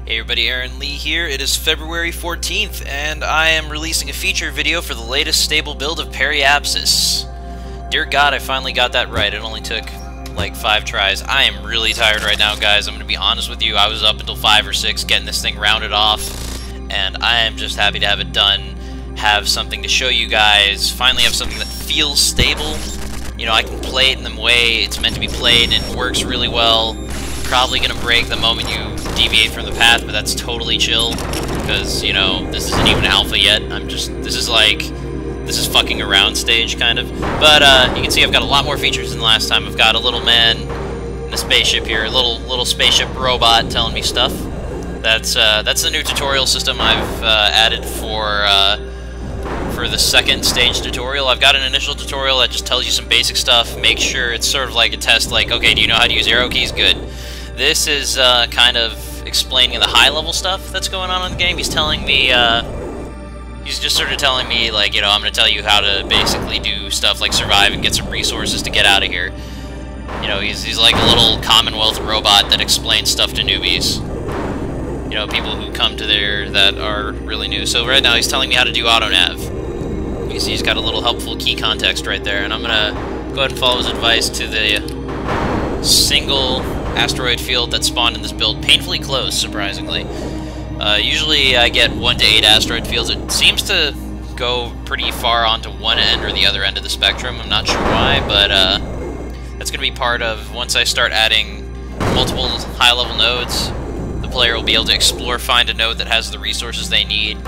Hey everybody, Aaron Lee here. It is February 14th, and I am releasing a feature video for the latest stable build of Periapsis. Dear God, I finally got that right. It only took like 5 tries. I am really tired right now, guys. I'm going to be honest with you. I was up until 5 or 6 getting this thing rounded off, and I am just happy to have it done, have something to show you guys, finally have something that feels stable. You know, I can play it in the way it's meant to be played, and it works really well. Probably gonna break the moment you deviate from the path, but that's totally chill, because, you know, this isn't even alpha yet. This is fucking around stage, kind of. But, you can see I've got a lot more features than last time. I've got a little man in a spaceship here, a little spaceship robot telling me stuff. That's the new tutorial system I've added for the second stage tutorial. I've got an initial tutorial that just tells you some basic stuff, make sure it's sort of like a test, like, okay, do you know how to use arrow keys? Good. This is kind of explaining the high-level stuff that's going on in the game. He's telling me, he's just sort of telling me, like, you know, I'm going to tell you how to basically do stuff like survive and get some resources to get out of here. You know, he's like a little Commonwealth robot that explains stuff to newbies. You know, people who come to there that are really new. So right now he's telling me how to do auto-nav. You see he's got a little helpful key context right there, and I'm going to go ahead and follow his advice to the single asteroid field that spawned in this build, painfully close, surprisingly. Usually I get 1 to 8 asteroid fields. It seems to go pretty far onto one end or the other end of the spectrum. I'm not sure why, but that's going to be part of, once I start adding multiple high-level nodes, the player will be able to explore, find a node that has the resources they need,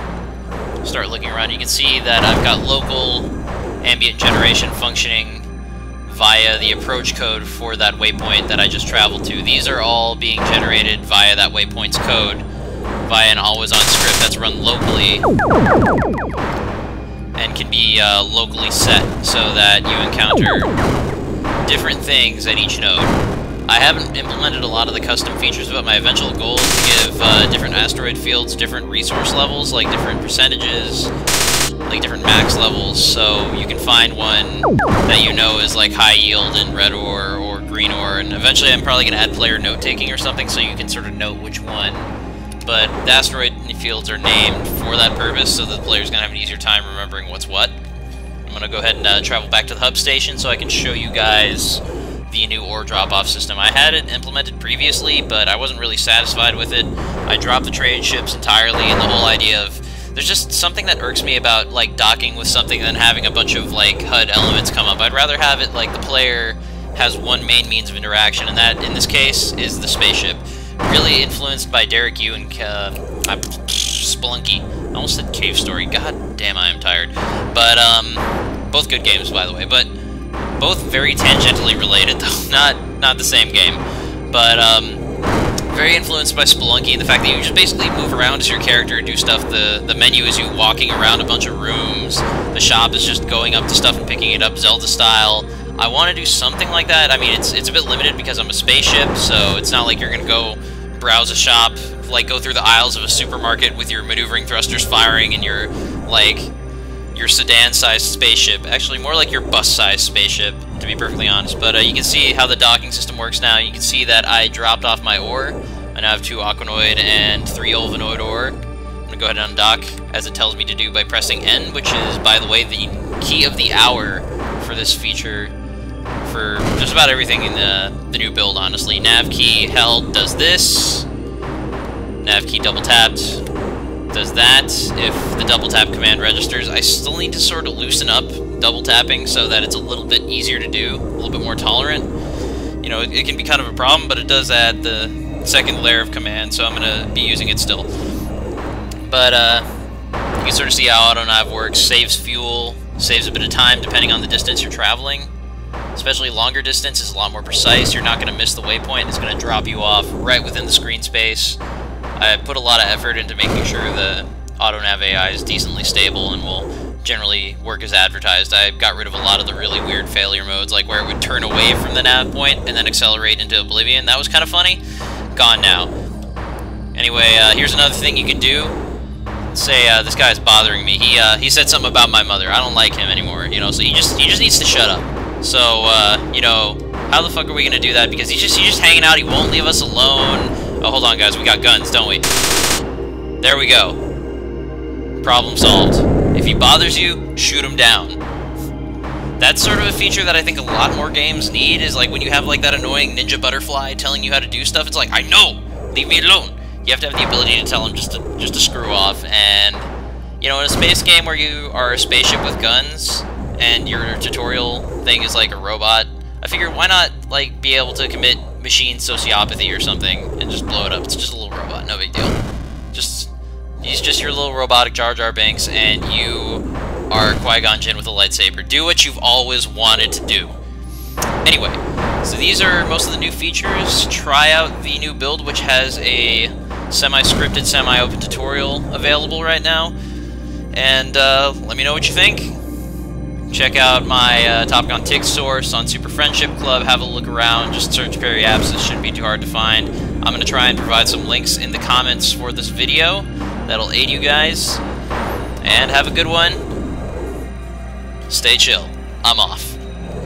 start looking around. You can see that I've got local ambient generation functioning via the approach code for that waypoint that I just traveled to. These are all being generated via that waypoint's code, via an always-on script that's run locally and can be locally set so that you encounter different things at each node. I haven't implemented a lot of the custom features, but my eventual goal is to give different asteroid fields different resource levels, like different percentages, like different max levels, so you can find one that you know is like high yield in red ore or green ore, and eventually I'm probably going to add player note-taking or something so you can sort of know which one. But the asteroid fields are named for that purpose, so the player's going to have an easier time remembering what's what. I'm going to go ahead and travel back to the hub station so I can show you guys the new ore drop-off system. I had it implemented previously, but I wasn't really satisfied with it. I dropped the trade ships entirely, and the whole idea of there's just something that irks me about, like, docking with something than having a bunch of, like, HUD elements come up. I'd rather have it, like, the player has one main means of interaction, and that, in this case, is the spaceship. Really influenced by Derek Yu and Spelunky. I almost said Cave Story. God damn, I am tired. But, both good games, by the way, but both very tangentially related, though. Not the same game. But, very influenced by Spelunky, and the fact that you just basically move around as your character and do stuff. The menu is you walking around a bunch of rooms. The shop is just going up to stuff and picking it up Zelda style. I want to do something like that. I mean, it's a bit limited because I'm a spaceship, so it's not like you're going to go browse a shop, like go through the aisles of a supermarket with your maneuvering thrusters firing and your, like, your sedan-sized spaceship. Actually, more like your bus-sized spaceship, to be perfectly honest. But you can see how the docking system works now. You can see that I dropped off my ore. I now have 2 Aquanoid and 3 Ulvanoid ore. I'm going to go ahead and undock, as it tells me to do by pressing N, which is, by the way, the key of the hour for this feature, for just about everything in the new build, honestly. Nav key held does this. Nav key double tapped does that. If the double tap command registers, I still need to sort of loosen up double tapping so that it's a little bit easier to do, a little bit more tolerant. You know, it can be kind of a problem, but it does add the second layer of command, so I'm going to be using it still. But you can sort of see how auto-nav works. Saves fuel, saves a bit of time depending on the distance you're traveling. Especially longer distance is a lot more precise. You're not going to miss the waypoint. It's going to drop you off right within the screen space. I put a lot of effort into making sure the auto-nav AI is decently stable and will generally work as advertised. I got rid of a lot of the really weird failure modes, like where it would turn away from the nav point and then accelerate into oblivion. That was kind of funny. Gone now. Anyway, here's another thing you can do. Say, this guy's bothering me. He said something about my mother. I don't like him anymore, you know, so he just needs to shut up. So, you know, how the fuck are we gonna do that? Because he's just hanging out, he won't leave us alone. Oh, hold on, guys. We got guns, don't we? There we go. Problem solved. If he bothers you, shoot him down. That's sort of a feature that I think a lot more games need, is like when you have like that annoying ninja butterfly telling you how to do stuff, it's like, I know! Leave me alone! You have to have the ability to tell him just to screw off, and, you know, in a space game where you are a spaceship with guns, and your tutorial thing is like a robot, I figure why not, like, be able to commit machine sociopathy or something, and just blow it up. It's just a little robot, no big deal. He's just your little robotic Jar Jar Binks, and you are Qui-Gon Jinn with a lightsaber. Do what you've always wanted to do. Anyway, so these are most of the new features. Try out the new build, which has a semi-scripted, semi-open tutorial available right now. And let me know what you think. Check out my Top Gun Tick source on Super Friendship Club. Have a look around. Just search Periapsis. Shouldn't be too hard to find. I'm going to try and provide some links in the comments for this video. That'll aid you guys. And have a good one. Stay chill. I'm off.